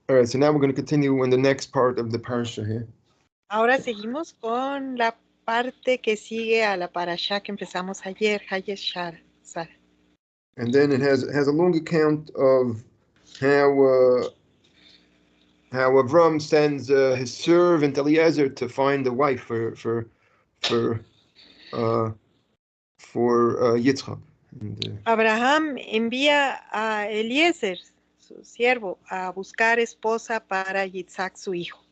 All right, so now we're going to continue in the next part of the parasha here. Ahora seguimos con la parte que sigue a la parashá que empezamos ayer, Hayeshar. And then it has a long account of how Avram sends his servant Eliezer to find a wife for Yitzchak. And, Abraham envía a Eliezer, su siervo, a buscar esposa para Yitzhak, su hijo.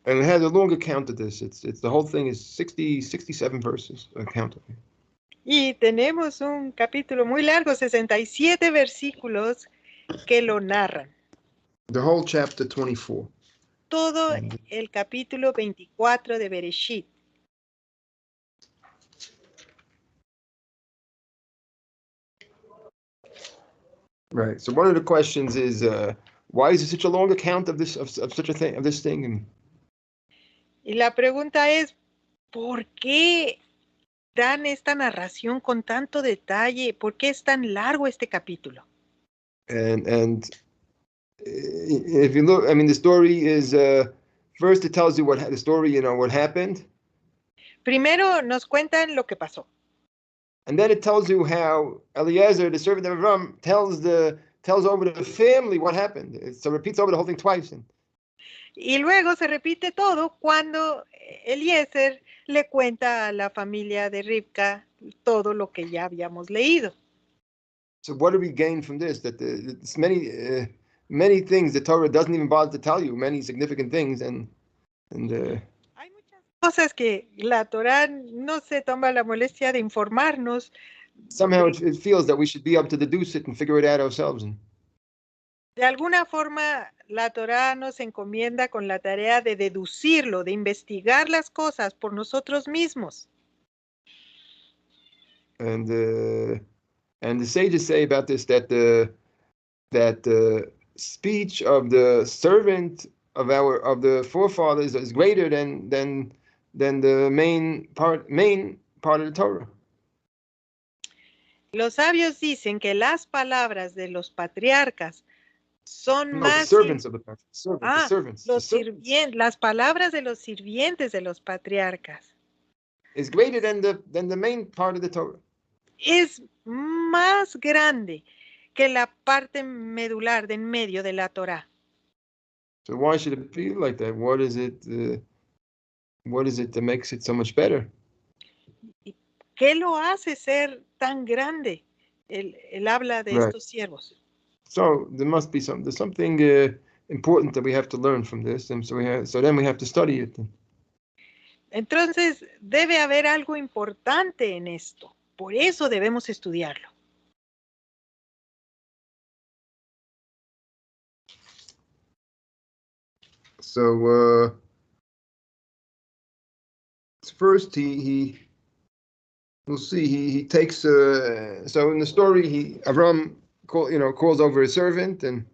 and it has a long account of this. It's the whole thing is 67 verses account of it. Y tenemos un capítulo muy largo, 67 versículos que lo narran. The whole chapter 24. Todo el capítulo 24 de Bereshit. Right. So one of the questions is, why is it such a long account of this of such a thing of this thing? And Y la pregunta es, ¿por qué dan esta narración con tanto detalle? ¿Por qué es tan largo este capítulo? and if you look, I mean, the story is first it tells you what the story, what happened, Primero nos cuentan lo que pasó. and then it tells you how Eliezer, the servant of Avram, tells over to the family what happened. So it repeats over the whole thing twice. Y luego se repite todo cuando Eliezer le cuenta a la familia de Rivka todo lo que ya habíamos leído. So what do we gain from this? That it's many things the Torah doesn't even bother to tell you, many significant things, and hay muchas cosas que la Torah no se toma la molestia de informarnos. Somehow it feels that we should be able to deduce it and figure it out ourselves. De alguna forma, la Torah nos encomienda con la tarea de deducirlo, de investigar las cosas por nosotros mismos. And the sages say about this that the speech of the servant of the forefathers is greater than the main part of the Torah. Los sabios dicen que las palabras de los patriarcas son más... Servants of the servants. Las palabras de los sirvientes de los patriarcas. Is greater than the main part of the Torah. Es más grande que la parte medular de en medio de la Torah. So why should it be like that? What is it that makes it so much better? ¿Qué lo hace ser tan grande? El habla de estos siervos. So there must be there's something important that we have to learn from this, and so then we have to study it. Entonces debe haber algo importante en esto. Por eso debemos estudiarlo. So first we'll see he takes so in the story Avram calls over his servant and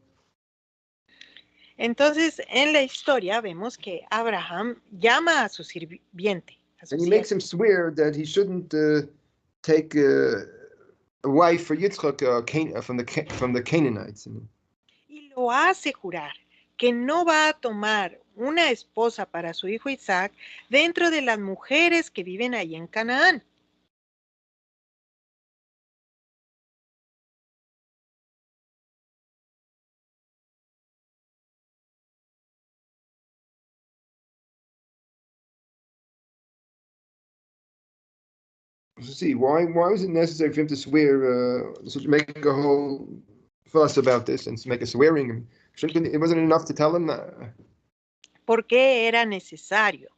entonces en la historia vemos que Abraham llama a su sirviente. And he makes him swear that he shouldn't take a wife for Yitzchak from the Canaanites. Y lo hace jurar que no va a tomar una esposa para su hijo Isaac dentro de las mujeres que viven ahí en Canaán. See, why was it necessary for him to swear, make a whole fuss about this and make a swearing? It wasn't enough to tell him that. ¿Por qué era necesario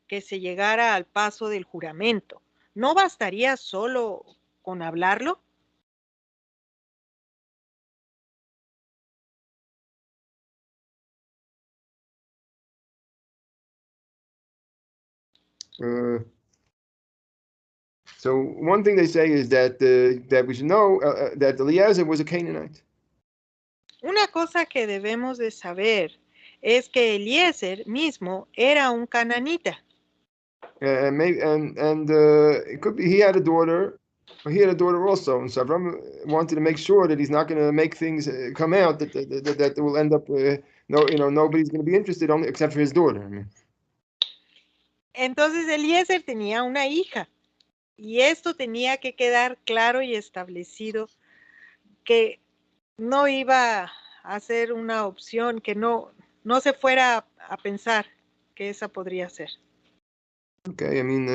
que se llegara al paso del juramento? ¿No bastaría solo con hablarlo? So one thing they say is that we should know that Eliezer was a Canaanite. Una cosa que debemos de saber es que Eliezer mismo era un cananita. And it could be he had a daughter also, and so Avram wanted to make sure that he's not going to make things come out that will end up no, nobody's going to be interested only except for his daughter. I mean, Entonces Eliezer tenía una hija y esto tenía que quedar claro y establecido que no iba a ser una opción, que no se fuera a pensar que esa podría ser. okay, I mean,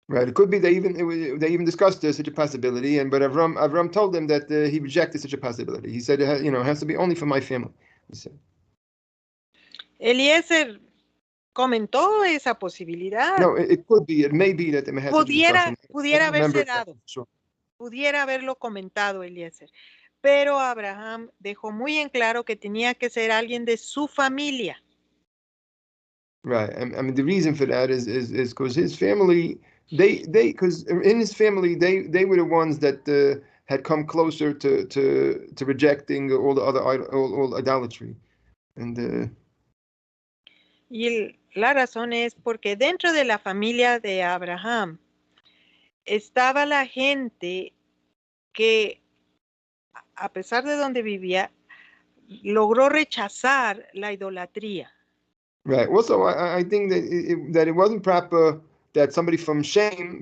right. It could be they even discussed such a possibility, but Avram told them that he rejected such a possibility. He said, it has to be only for my family. He said. Eliezer comentó esa posibilidad. No, it could be. It may be that they had such a discussion. Pudiera haberse Remember, dado. sure. Pudiera haberlo comentado Eliezer. Pero Abraham dejó muy en claro que tenía que ser alguien de su familia. Right. I mean, the reason for that is because his family, because in his family, they were the ones that had come closer to rejecting all the other all idolatry, and. Y la razón es porque dentro de la familia de Abraham estaba la gente que, a pesar de donde vivía, logró rechazar la idolatría. Right. Also, I think that it wasn't proper that somebody from Shem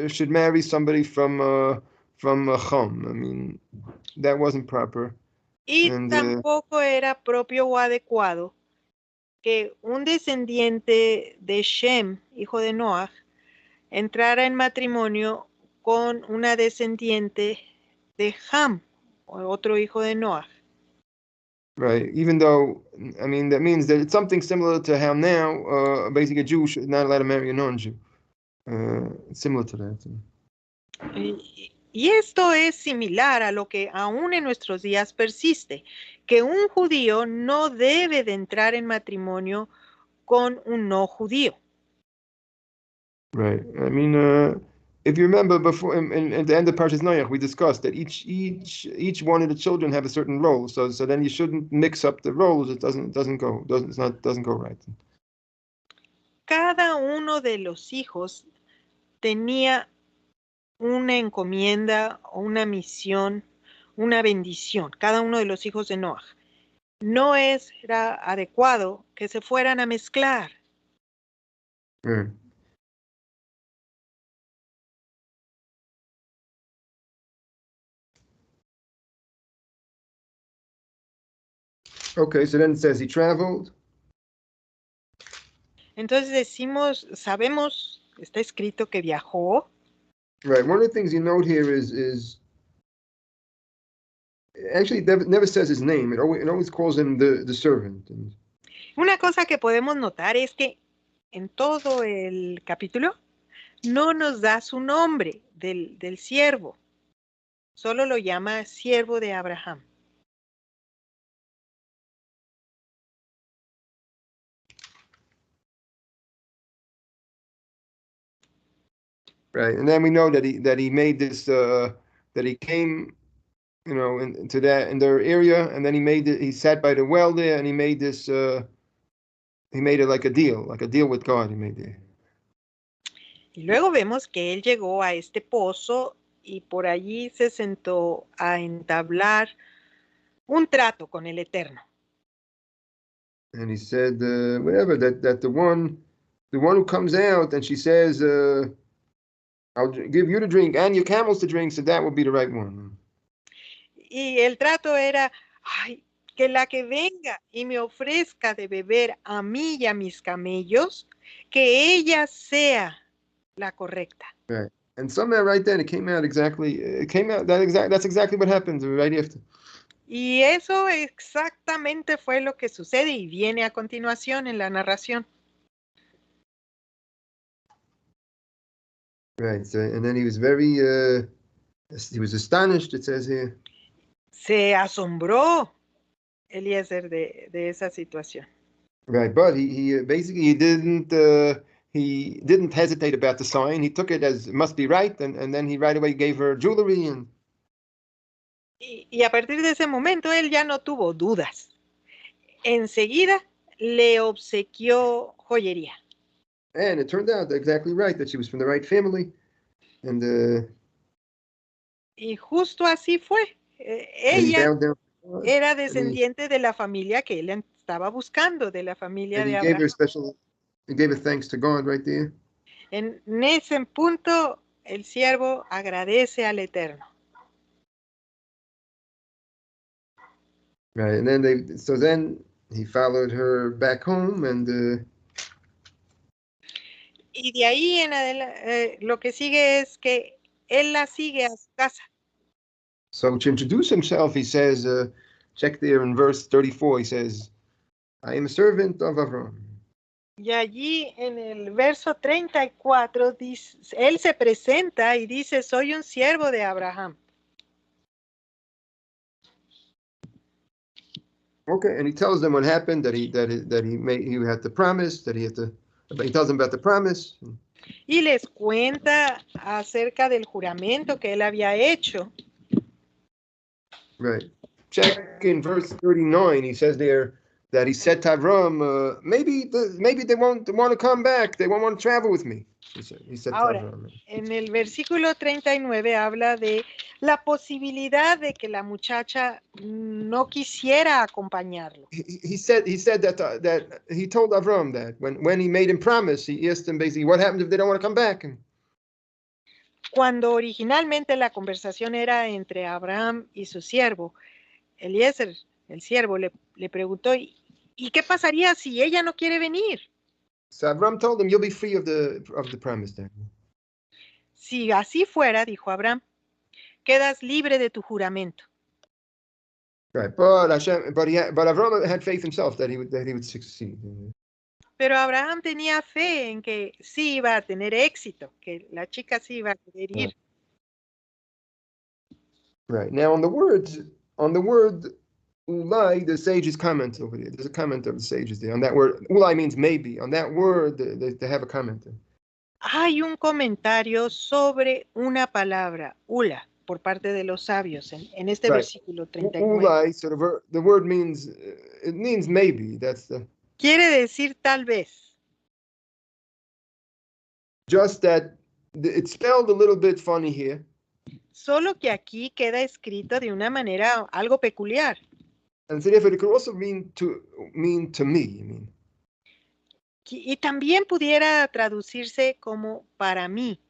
should marry somebody from Chum. I mean, that wasn't proper. Y tampoco era propio o adecuado que un descendiente de Shem, hijo de Noah, entrara en matrimonio con una descendiente de Ham, otro hijo de Noah. Right. Even though, I mean, that means that it's something similar to how now, basically, a Jew is not allowed to marry a non-Jew. It's similar to that. Y esto es similar a lo que aún en nuestros días persiste, que un judío no debe de entrar en matrimonio con un no judío. Right. I mean, if you remember before, at the end of Parshas Noach, we discussed that each one of the children have a certain role. So then you shouldn't mix up the roles. It doesn't go right. Cada uno de los hijos tenía una encomienda o una misión, una bendición, cada uno de los hijos de Noah. No era adecuado que se fueran a mezclar. Right. Okay, so then it says he traveled. Entonces sabemos, está escrito que viajó. Right. One of the things you note here is actually it never says his name. It always calls him the servant. Una cosa que podemos notar es que en todo el capítulo no nos da su nombre del siervo. Solo lo llama siervo de Abraham. Right, and then we know that he made this that he came, into in their area, and then he sat by the well there, and he made this he made it like a deal with God. He made it. Y luego vemos que él llegó a este pozo y por allí se sentó a entablar un trato con el Eterno. And he said, whatever, that the one who comes out and she says, I'll give you to drink and your camels to drink, so that would be the right one. Y el trato era, ay, que la que venga y me ofrezca de beber a mí y a mis camellos, que ella sea la correcta. Right. And somewhere right then it came out that's exactly what happened right after. Y eso exactamente fue lo que sucede y viene a continuación en la narración. Right. So, and then he was he was astonished, it says here. Se asombró Eliezer de esa situación. Right, but he basically he didn't hesitate about the sign. He took it as must be right, and then he right away gave her jewelry and. Y a partir de ese momento él ya no tuvo dudas. Enseguida le obsequió joyería. And it turned out exactly right, that she was from the right family. And y justo así fue. and he Ella bowed down to God, era and descendiente de la familia que él estaba buscando, de la familia de he gave Abraham. he gave her thanks to God right there. En ese punto, el siervo agradece al Eterno. Right, and then he followed her back home, and Y de ahí en adelante, lo que sigue es que él la sigue a su casa. so to introduce himself, he says, check there in verse 34, he says, I am a servant of Avram. Y allí en el verso 34, dice, él se presenta y dice, soy un siervo de Abraham. Okay, and he tells them what happened, that he had the promise, he tells them about the promise. Y les cuenta acerca del juramento que él había hecho. Right. Check in verse 39, he says there that he said to Avram, maybe they won't want to come back, they won't want to travel with me. He said Ahora, to Avram. en el versículo 39 habla de la posibilidad de que la muchacha no quisiera acompañarlo. He said that he told Avram that when he made him promise, he asked him basically, what happens if they don't want to come back? Cuando originalmente la conversación era entre Abraham y su siervo, Eliezer, el siervo, le preguntó, ¿y qué pasaría si ella no quiere venir? So Avram told him, you'll be free of the promise then. Si así fuera, dijo Abraham, quedas libre de tu juramento. Right, but Avram had faith himself that he would succeed. Pero Abraham tenía fe en que sí iba a tener éxito, que la chica sí iba a querer ir. Right. Now on the word ulai, the sages comment over there. There's a comment of the sages there. On that word, ulai means maybe. On that word, they have a comment. Hay un comentario sobre una palabra, ula, por parte de los sabios en este versículo 39. Ulai, so the word means, it means maybe. Quiere decir tal vez. Just that it's spelled a little bit funny here. Solo que aquí queda escrito de una manera algo peculiar. And so therefore it could also mean to me. Y también pudiera traducirse como para mí.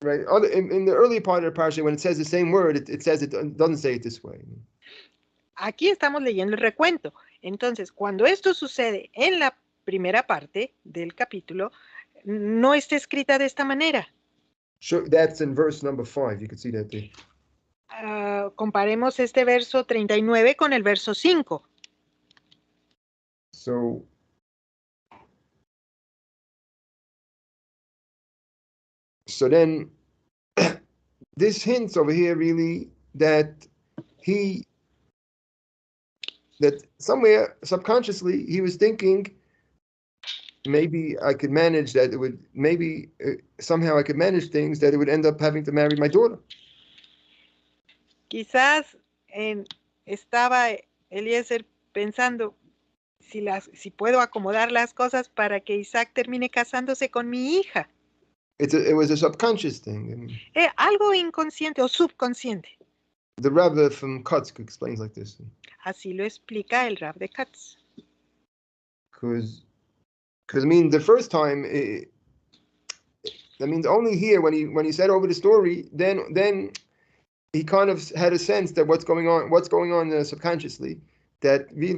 Right. In the early part of the parsha, when it says the same word, it says it doesn't say it this way. Aquí estamos leyendo el recuento. Entonces, cuando esto sucede en la primera parte del capítulo, no está escrita de esta manera. Sure, that's in verse number 5. You can see that there. Comparemos este verso 39 con el verso 5. So then this hints over here really that somewhere subconsciously he was thinking, maybe I could manage that. Somehow I could manage things that it would end up having to marry my daughter. Quizás estaba Eliezer pensando, si puedo acomodar las cosas para que Isaac termine casándose con mi hija. It was a subconscious thing. Algo inconsciente o subconsciente. The Rav from Kutsk explains like this. Así lo explica el Rav de Kutsk. Because I mean, the first time, only here when he said over the story, then he kind of had a sense that what's going on subconsciously, that he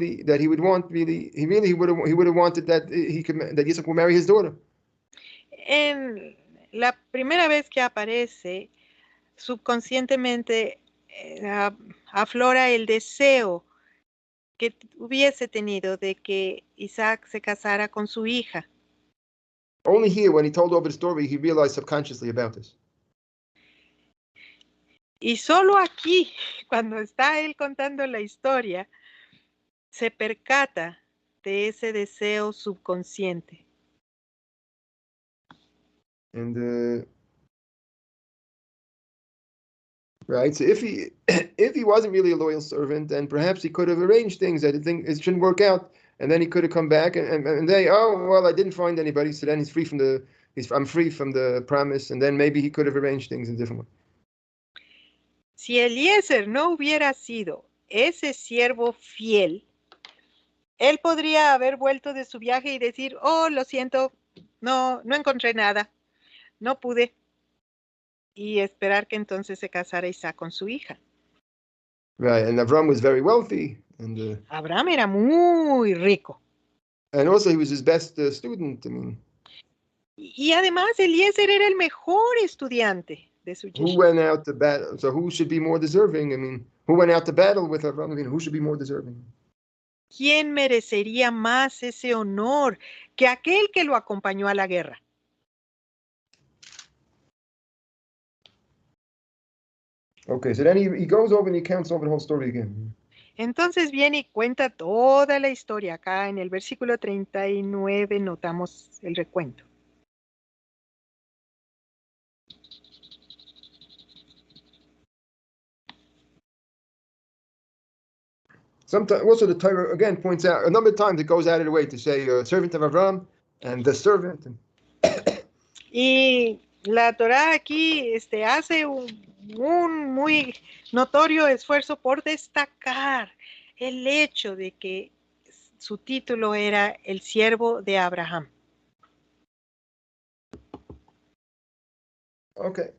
would have wanted that that Yitzhak would marry his daughter. En la primera vez que aparece, subconscientemente aflora el deseo que hubiese tenido de que Isaac se casara con su hija. Only here, when he told over the story, he realized subconsciously about this. Y solo aquí, cuando está él contando la historia, se percata de ese deseo subconsciente. And right, so if he wasn't really a loyal servant, then perhaps he could have arranged things that it shouldn't work out and then he could have come back and they, oh well, I didn't find anybody, so then I'm free from the promise, and then maybe he could have arranged things in a different way. Si Eliezer no hubiera sido ese siervo fiel, él podría haber vuelto de su viaje y decir, oh, lo siento, no encontré nada, no pude, y esperar que entonces se casara Isaac con su hija. Right, and Avram was very wealthy, and Abraham era muy rico. And also he was his best student. I mean, y además Eliezer era el mejor estudiante de su who yeshiva. went out to battle? So who should be more deserving? I mean, who went out to battle with Avram? I mean, who should be more deserving? ¿Quién merecería más ese honor que aquel que lo acompañó a la guerra? Okay, so then he goes over and he counts over the whole story again. Entonces viene y cuenta toda la historia. Acá en el versículo 39 notamos el recuento. Sometimes also the Torah again points out a number of times it goes out of the way to say servant of Avram and the servant. Y la Torá aquí hace un muy notorio esfuerzo por destacar el hecho de que su título era el siervo de Abraham. Okay.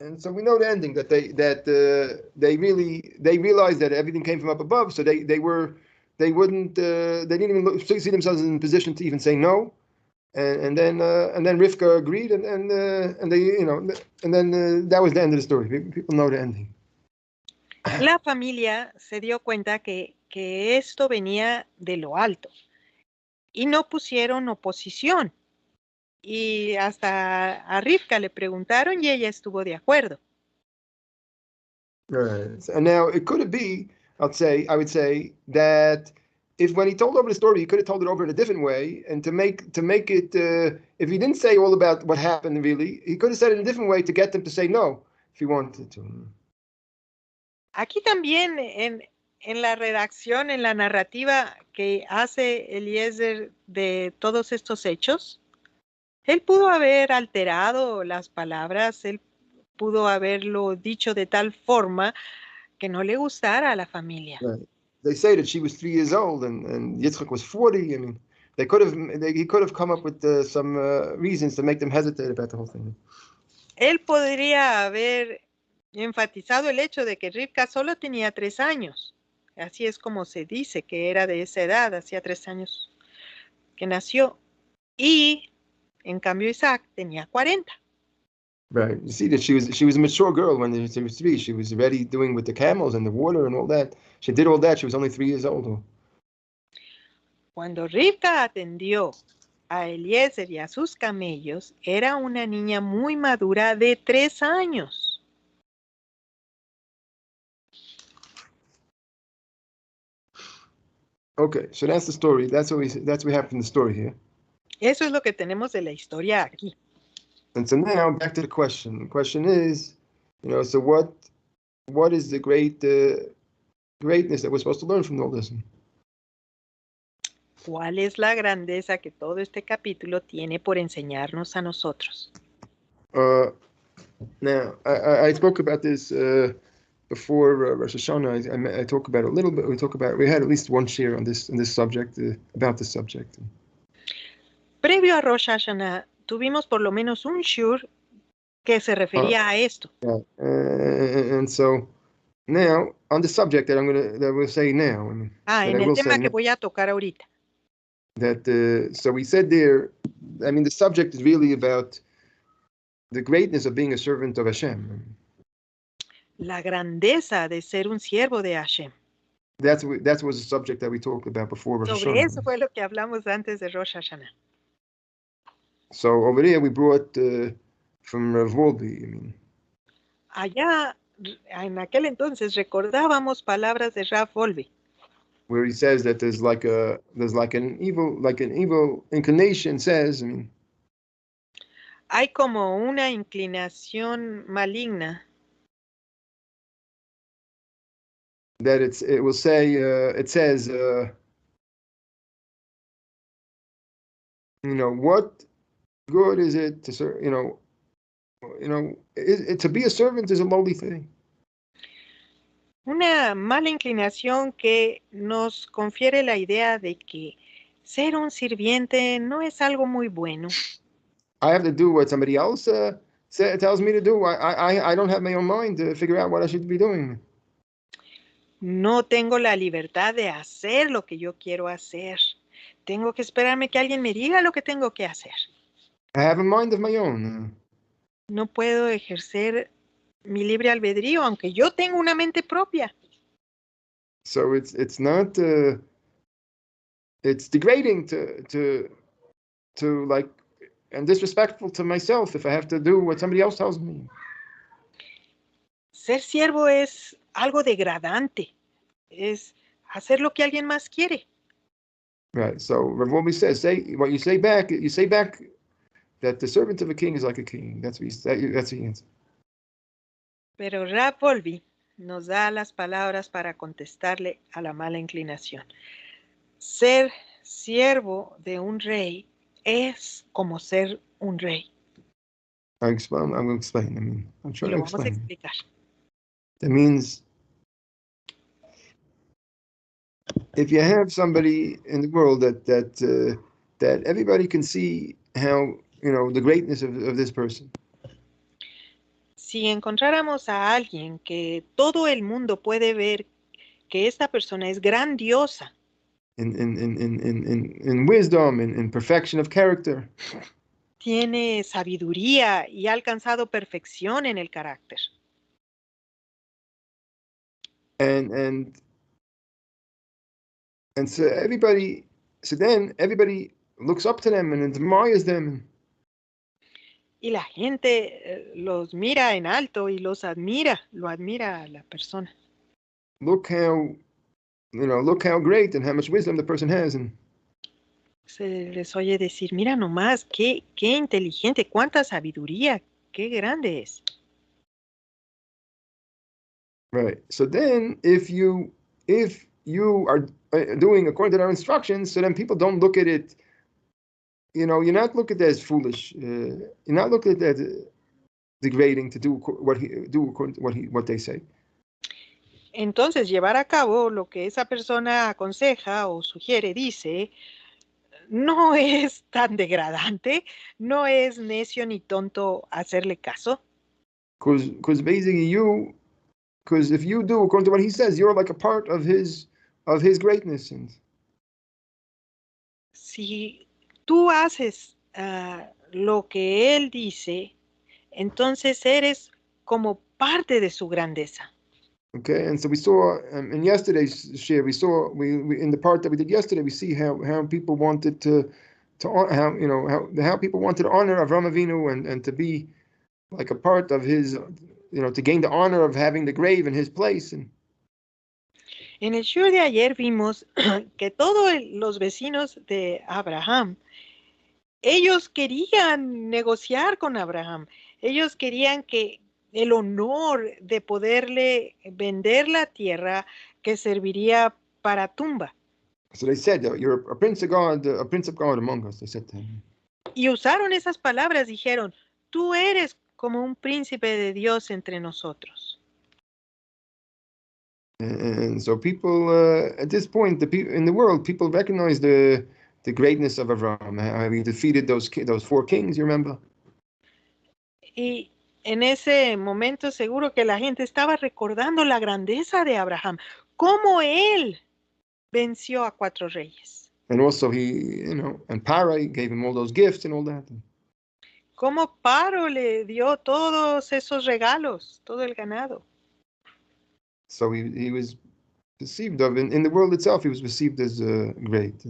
And so we know the ending that they realized that everything came from up above, so they didn't even see themselves in a position to even say no, and then Rivka agreed, and they and then that was the end of the story. People know the ending. La familia se dio cuenta que esto venía de lo alto y no pusieron oposición. Y hasta a Rivka le preguntaron y ella estuvo de acuerdo. Right. And now it could be, I would say that if when he told over the story, he could have told it over in a different way, and to make it, if he didn't say all about what happened really, he could have said it in a different way to get them to say no, if he wanted to. Aquí también en la redacción, en la narrativa que hace Eliezer de todos estos hechos, él pudo haber alterado las palabras, él pudo haberlo dicho de tal forma que no le gustara a la familia. Right. They say that she was 3 years old and Yitzchak was 40. I mean, he could have come up with some reasons to make them hesitate about the whole thing. Él podría haber enfatizado el hecho de que Rivka solo tenía 3 años. Así es como se dice que era de esa edad, hacía 3 años que nació. Y en cambio Isaac tenía 40. Right. You see that she was a mature girl when she was 3. She was already doing with the camels and the water and all that. She did all that. She was only 3 years old. Cuando Rivka atendió a Eliezer y a sus camellos, era una niña muy madura de 3 años. Okay, so that's the story. That's what we have from the story here. Eso es lo que tenemos de la historia aquí. And so now back to the question. The question is, so what is the greatness that we're supposed to learn from all this? ¿Cuál es la grandeza que todo este capítulo tiene por enseñarnos a nosotros? Now, I spoke about this before Rosh Hashanah. I talk about it a little bit. We had at least one share on this subject, about this subject. Previo a Rosh Hashanah, tuvimos por lo menos un shur que se refería a esto. And so now on the subject that we'll say now. En el tema que voy a tocar ahorita. That so we said there. I mean, the subject is really about the greatness of being a servant of Hashem. La grandeza de ser un siervo de Hashem. That was the subject that we talked about before Rosh Hashanah. Sobre eso fue lo que hablamos antes de Rosh Hashanah. So over there we brought from Rav Wolbe, I mean. Allá, en aquel entonces, recordábamos palabras de Rav Wolbe. Where he says that there's like an evil inclination says, I mean. Hay como una inclinación maligna. That it says what good is it to serve? To be a servant is a lowly thing. Una mala inclinación que nos confiere la idea de que ser un sirviente no es algo muy bueno. I have to do what somebody else tells me to do. I don't have my own mind to figure out what I should be doing. No tengo la libertad de hacer lo que yo quiero hacer. Tengo que esperarme que alguien me diga lo que tengo que hacer. I have a mind of my own. No puedo ejercer mi libre albedrío, aunque yo tengo una mente propia. So it's not it's degrading to like and disrespectful to myself if I have to do what somebody else tells me. Ser siervo es algo degradante. Es hacer lo que alguien más quiere. Right. So Rav Wolbe says, you say back that the servant of a king is like a king. That's the answer. Pero Rav Wolbe nos da las palabras para contestarle a la mala inclinación. Ser siervo de un rey es como ser un rey. I'm going to explain. I'm trying to explain. Vamos a explicar. That means if you have somebody in the world that everybody can see how the greatness of this person. Si encontráramos a alguien que todo el mundo puede ver que esta persona es grandiosa. In wisdom, in perfection of character. Tiene sabiduría y ha alcanzado perfección en el carácter. And so then everybody looks up to them and admires them. Y la gente los mira en alto y lo admira a la persona. Look how great and how much wisdom the person has. And se les oye decir, mira nomás, qué inteligente, cuánta sabiduría, qué grande es. Right. So then if you are doing according to our instructions, so then people don't look at it, you're not looking at it as foolish. You're not looking at it as degrading to do what they say. Entonces, llevar a cabo lo que esa persona aconseja o sugiere, dice, no es tan degradante, no es necio ni tonto hacerle caso. Because basically because if you do according to what he says, you're like a part of his greatness. And si tú haces lo que él dice, entonces eres como parte de su grandeza. Okay, and so we saw in yesterday's share, we in the part that we did yesterday, we see how people wanted to how people wanted to honor Avraham Avinu and to be like a part of his, to gain the honor of having the grave in his place. And en el show de ayer vimos que todos los vecinos de Abraham, ellos querían negociar con Abraham, ellos querían que el honor de poderle vender la tierra que serviría para tumba. So they said, "You're a prince of God among us." They said to him. Y usaron esas palabras, dijeron, tú eres como un príncipe de Dios entre nosotros. And so people at this point, in the world, people recognize the greatness of Abraham, how he defeated those 4 kings. You remember? Y en ese momento seguro que la gente estaba recordando la grandeza de Abraham, cómo él venció a 4 reyes. And also and Parai gave him all those gifts and all that. Cómo Paro le dio todos esos regalos, todo el ganado. So he was perceived of, in the world itself, he was perceived as great.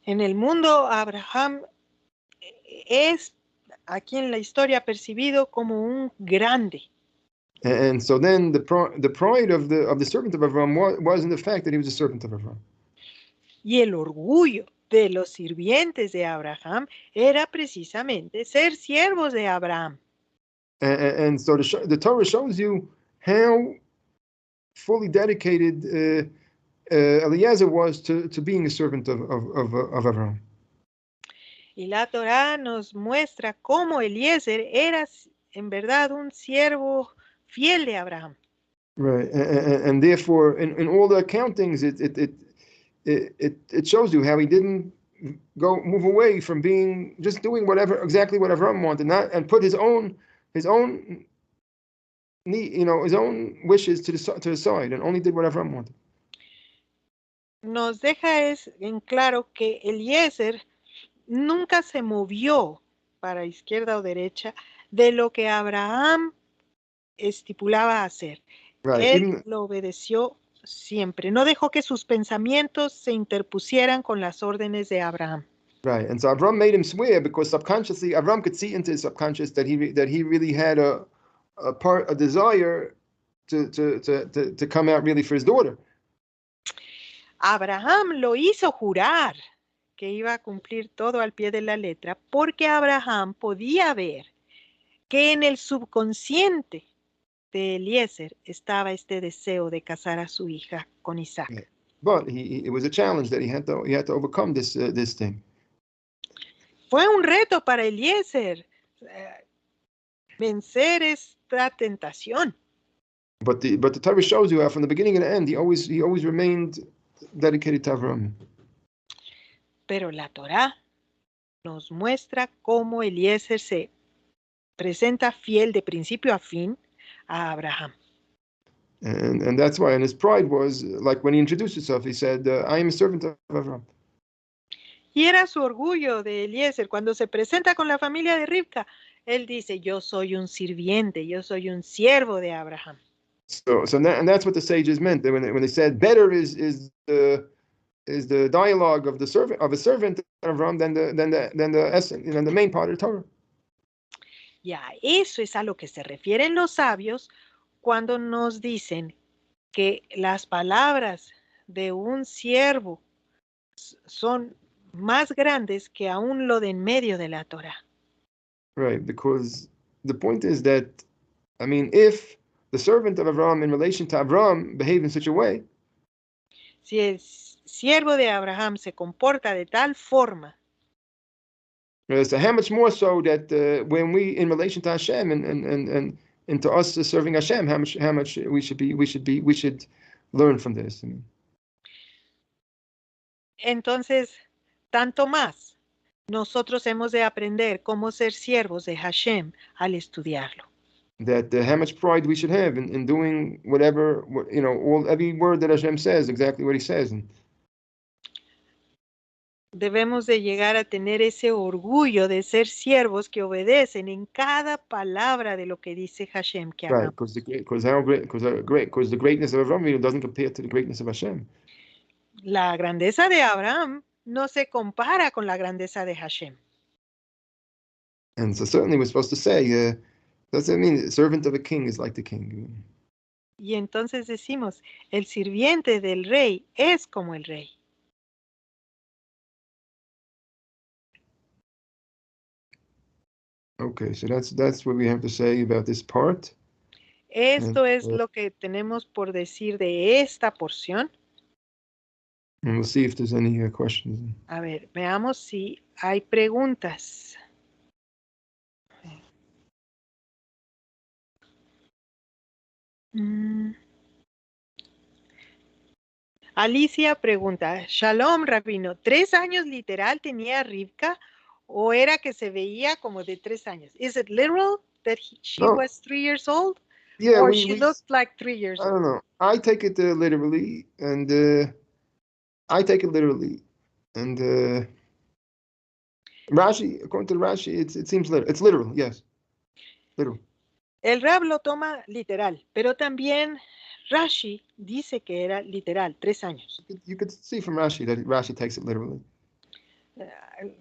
En el mundo, Abraham es aquí en la historia percibido como un grande. And so then the pride of the servant of Abraham was in the fact that he was a servant of Abraham. Y el orgullo de los sirvientes de Abraham era precisamente ser siervos de Abraham. And so the Torah shows you how fully dedicated Eliezer was to being a servant of Abraham. Y la Torá nos muestra cómo Eliezer era en verdad un siervo fiel de Abraham. Right, and therefore, in all the accountings, it shows you how he didn't move away from being just doing exactly what Avram wanted, and put his own need, his own wishes to the side, and only did what Avram wanted. Nos deja en claro que Eliezer nunca se movió para izquierda o derecha de lo que Abraham estipulaba hacer. Right. Él lo obedeció siempre. No dejó que sus pensamientos se interpusieran con las órdenes de Abraham. Right, and so Avram made him swear because subconsciously Avram could see into his subconscious that he really had a desire to come out really for his daughter. Abraham lo hizo jurar que iba a cumplir todo al pie de la letra, porque Abraham podía ver que en el subconsciente de Eliezer estaba este deseo de casar a su hija con Isaac. Yeah. But it was a challenge that he had to overcome this thing. Fue un reto para Eliezer vencer esta tentación. But the Torah shows you how from the beginning and the end he always remained dedicated to Avram. Pero la Torá nos muestra cómo Eliezer se presenta fiel de principio a fin a Abraham. And that's why, and his pride was like when he introduced himself, he said, "I am a servant of Avram." Y era su orgullo de Eliezer cuando se presenta con la familia de Rivka. Él dice, yo soy un sirviente, yo soy un siervo de Abraham. And that's what the sages meant when they said better is the dialogue of a servant of Avram than the essence, the main part of the Torah. Ya, eso es a lo que se refieren los sabios cuando nos dicen que las palabras de un siervo son más grandes que aún lo de en medio de la Torah. Right, because the point is that, I mean, if the servant of Avram in relation to Avram behaved in such a way, si el siervo de Abraham se comporta de tal forma, so how much more so that when we in relation to Hashem and to us serving Hashem, how much we should learn from this. I mean. Entonces, tanto más, nosotros hemos de aprender cómo ser siervos de Hashem al estudiarlo. That how much pride we should have in doing whatever, every word that Hashem says, exactly what he says. Debemos de llegar a tener ese orgullo de ser siervos que obedecen en cada palabra de lo que dice Hashem que hagamos. Right, because the greatness of Avram doesn't compare to the greatness of Hashem. La grandeza de Abraham no se compara con la grandeza de Hashem. And so certainly we're supposed to say, doesn't mean the servant of a king is like the king. Y entonces decimos, el sirviente del rey es como el rey. Okay, so that's what we have to say about this part. Esto es lo que tenemos por decir de esta porción. And we'll see if there's any questions. A ver, veamos si hay preguntas. Alicia pregunta, Shalom, Rabino, ¿3 años literal tenía Rivka o era que se veía como de 3 años? Is it literal that she was 3 years old? Yeah, or she looked like 3 years old? I don't know. I take it literally, and Rashi, according to Rashi, it seems literal. It's literal, yes, literal. El Rab lo toma literal, pero también Rashi dice que era literal, 3 años. You could see from Rashi that Rashi takes it literally.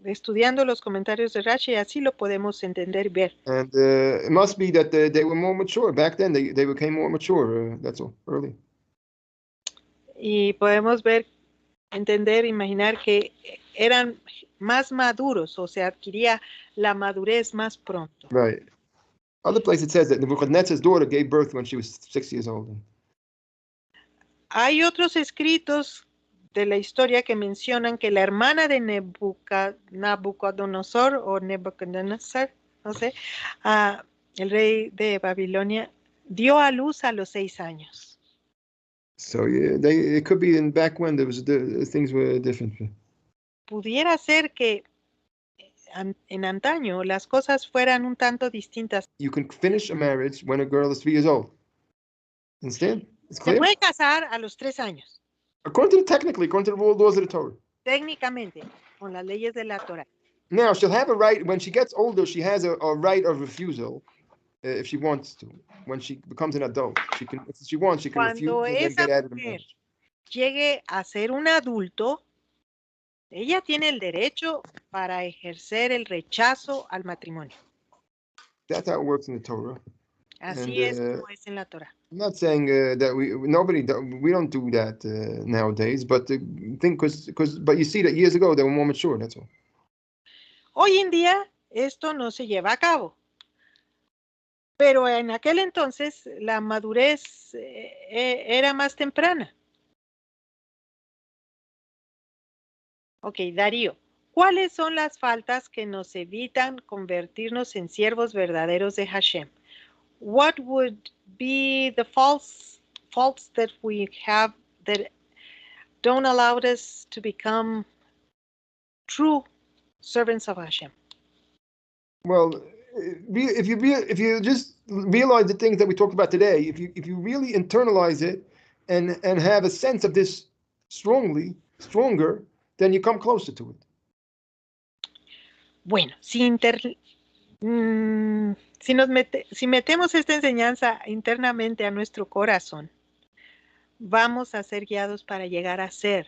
Estudiando los comentarios de Rashi, así lo podemos entender y ver. And it must be that they were more mature. Back then, they became more mature, that's all, early. Y podemos ver, entender, imaginar que eran más maduros, o se adquiría la madurez más pronto. Right. Other place it says that Nebuchadnezzar's daughter gave birth when she was 6 years old. Hay otros escritos de la historia que mencionan que la hermana de Nabucodonosor o Nebuchadnezzar, no sé, el rey de Babilonia, dio a luz a los 6 años. So yeah, it could be in back when things were different. Pudiera ser que en antaño las cosas fueran un tanto distintas. You can finish a marriage when a girl is 3 years old. Understand? It's clear? Se puede casar a los 3 años. Technically, according to the laws of the Torah. Técnicamente, con las leyes de la Torah. Now, she'll have a right, when she gets older, she has a right of refusal if she wants to. When she becomes an adult, she can, if she wants, she can Cuando refuse and then get added to marriage. Llegue a ser un adulto, ella tiene el derecho para ejercer el rechazo al matrimonio. That's how it works in the Torah. Así es como es en la Torah. I'm not saying that we don't do that nowadays, but but you see that years ago they were more mature. That's all. Hoy en día esto no se lleva a cabo, pero en aquel entonces la madurez era más temprana. Ok, Darío, ¿cuáles son las faltas que nos evitan convertirnos en siervos verdaderos de Hashem? What would be the faults that we have that don't allow us to become true servants of Hashem? Well, if you just realize the things that we talked about today, if you really internalize it and have a sense of this stronger, then you come closer to it. Bueno, si metemos esta enseñanza internamente a nuestro corazón, vamos a ser guiados para llegar a ser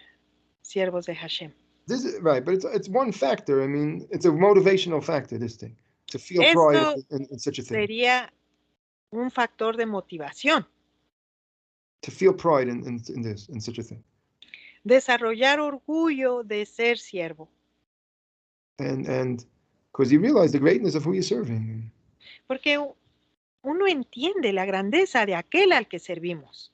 siervos de Hashem. This is right, but it's one factor. I mean, it's a motivational factor, this thing, to feel pride in such a thing. Sería un factor de motivación. To feel pride in such a thing. Desarrollar orgullo de ser siervo. And because you realize the greatness of who you're serving. Porque uno entiende la grandeza de aquel al que servimos.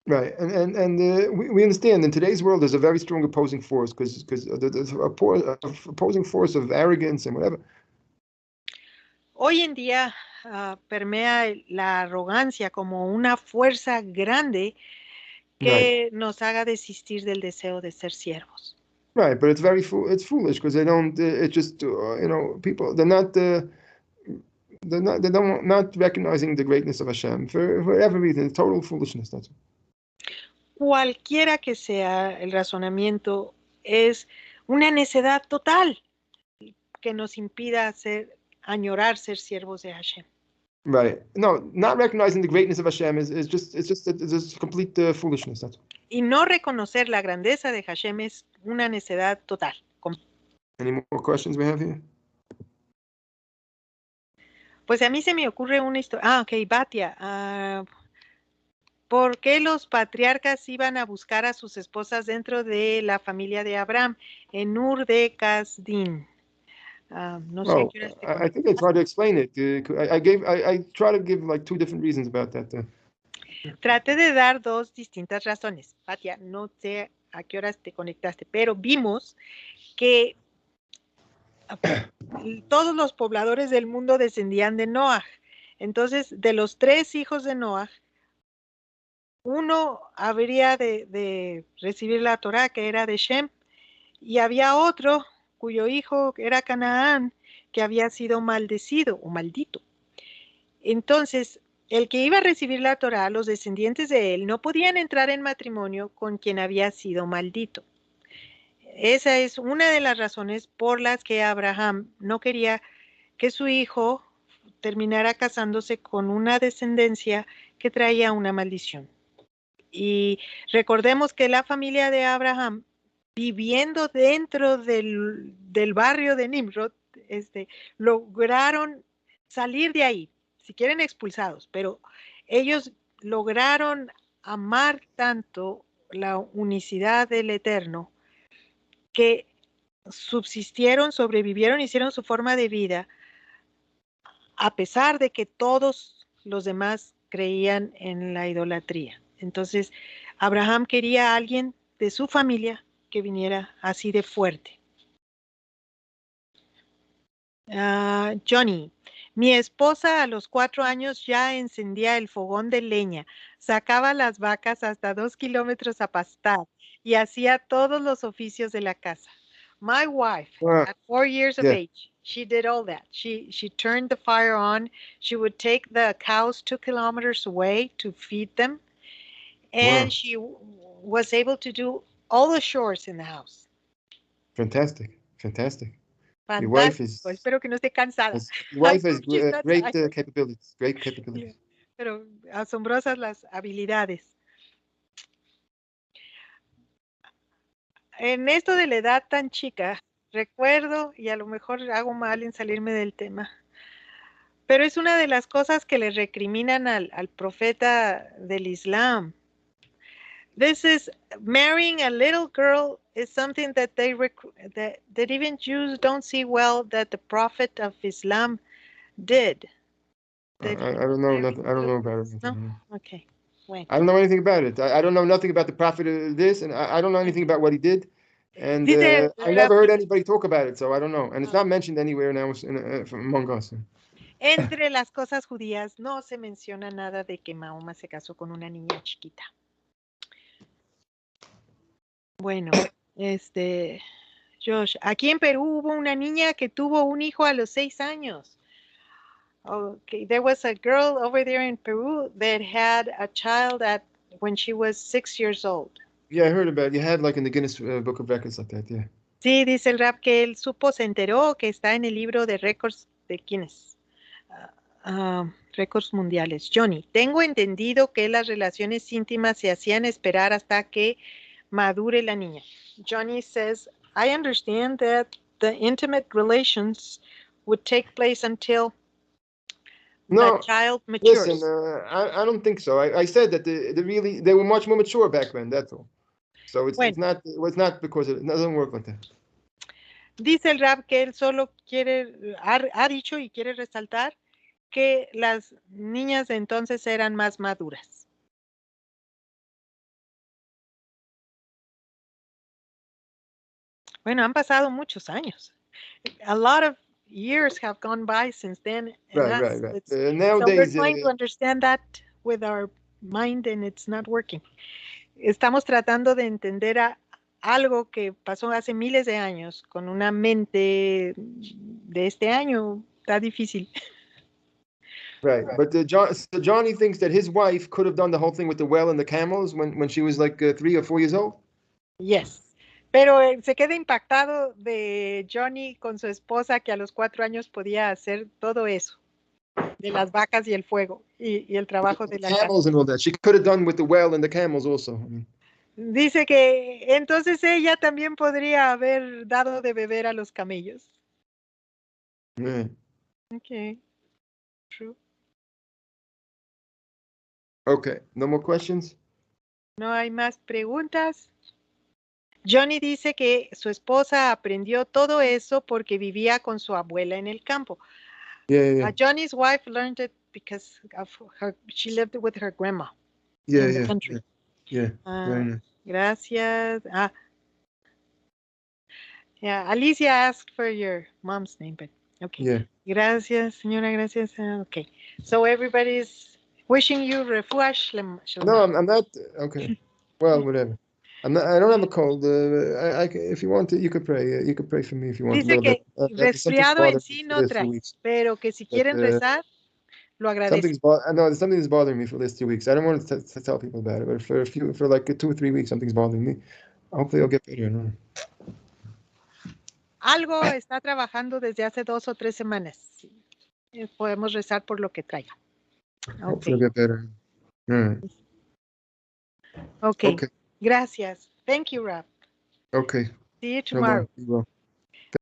Right, and we understand in today's world there's a very strong opposing force because there's a opposing force of arrogance and whatever. Hoy en día permea la arrogancia como una fuerza grande que nos haga desistir del deseo de ser siervos. Right, but it's it's foolish because they don't. It's just people they're not recognizing the greatness of Hashem for whatever reason. It's total foolishness. That's all. Cualquiera que sea el razonamiento, es una necedad total que nos impida añorar ser siervos de Hashem. Right. No, not recognizing the greatness of Hashem is just complete foolishness. That's all. Y no reconocer la grandeza de Hashem es una necedad total. Any more questions we have here? Pues a mí se me ocurre una historia. Ok, Batia. ¿Por qué los patriarcas iban a buscar a sus esposas dentro de la familia de Abraham en Ur de Kasdim? No sé qué I think it's hard to explain it. I try to give like 2 different reasons about that. Traté de dar 2 distintas razones. Patia, no sé a qué horas te conectaste, pero vimos que todos los pobladores del mundo descendían de Noaj. Entonces, de los 3 hijos de Noaj, uno habría de recibir la Torá, que era de Shem, y había otro cuyo hijo era Canaán, que había sido maldecido o maldito. Entonces, el que iba a recibir la Torá, los descendientes de él, no podían entrar en matrimonio con quien había sido maldito. Esa es una de las razones por las que Abraham no quería que su hijo terminara casándose con una descendencia que traía una maldición. Y recordemos que la familia de Abraham, viviendo dentro del barrio de Nimrod, lograron salir de ahí, si quieren expulsados, pero ellos lograron amar tanto la unicidad del Eterno que subsistieron, sobrevivieron, hicieron su forma de vida, a pesar de que todos los demás creían en la idolatría. Entonces, Abraham quería a alguien de su familia que viniera así de fuerte. Johnny, mi esposa a los 4 años ya encendía el fogón de leña, sacaba las vacas hasta 2 kilómetros a pastar y hacía todos los oficios de la casa. My wife, at 4 years of age, she did all that. She turned the fire on. She would take the cows 2 kilometers away to feed them. And she was able to do all the chores in the house. Fantastic, fantastic. Fantástico. Your wife is. Espero que no esté cansada. Your wife has great capabilities. Great capabilities. Pero asombrosas las habilidades. En esto de la edad tan chica, recuerdo, y a lo mejor hago mal en salirme del tema, pero es una de las cosas que le recriminan al profeta del Islam. This is marrying a little girl is something that that even Jews don't see well that the prophet of Islam did. I don't know nothing. I don't know about it. No? Okay. Bueno. I don't know anything about it. I don't know nothing about the prophet of this, and I don't know anything about what he did. And I never heard anybody talk about it, so I don't know. And it's not mentioned anywhere now among us. Entre las cosas judías no se menciona nada de que Mahoma se casó con una niña chiquita. Bueno, Josh, aquí en Perú hubo una niña que tuvo un hijo a los 6 años. Okay, there was a girl over there in Peru that had a child when she was 6 years old. Yeah, I heard about it. You had like in the Guinness Book of Records like that, yeah. Sí, dice el rap que él se enteró que está en el libro de récords de Guinness. Récords mundiales. Johnny, tengo entendido que las relaciones íntimas se hacían esperar hasta que madure la niña. Johnny says, I understand that the intimate relations would take place until the child matures. Listen, I don't think so. I said that they were much more mature back then, that's all. So it's not because it doesn't work like that. Dice el rap que él solo ha dicho y quiere resaltar que las niñas de entonces eran más maduras. Bueno, han pasado muchos años. A lot of years have gone by since then. Right. Nowadays, so we're trying to understand that with our mind and it's not working. Estamos tratando de entender algo que pasó hace miles de años con una mente de este año. Está difícil. Right, but Johnny thinks that his wife could have done the whole thing with the well and the camels when she was like 3 or 4 years old? Yes. Pero se queda impactado de Johnny con su esposa que a los 4 años podía hacer todo eso, de las vacas y el fuego y el trabajo de la camels and all that. She could have done with the well and the camels also. Dice que entonces ella también podría haber dado de beber a los camellos. Yeah. Okay. True. Okay, no more questions? No hay más preguntas. Johnny dice que su esposa aprendió todo eso porque vivía con su abuela en el campo. Yeah. Johnny's wife learned it because of she lived with her grandma in the country. Yeah. Very nice. Gracias. Yeah, Alicia asked for your mom's name, but okay. Yeah. Gracias, señora, gracias. Okay. So everybody's wishing you refuah shlema. No, I'm not. Okay. Well, whatever. I don't have a cold. If you want to, you could pray. You could pray for me if you want. Dice que resfriado en sí no trae, pero que si quieren rezar, lo agradezco. Something's bothering me for the last 2 weeks. I don't want to tell people about it, but for like 2 or 3 weeks, something's bothering me. Hopefully, I'll get better. No? Algo está trabajando desde hace 2 o 3 semanas. Podemos rezar por lo que traiga. Hopefully, I'll get better. All right. Okay. Gracias. Thank you, Rab. Okay. See you tomorrow. You will.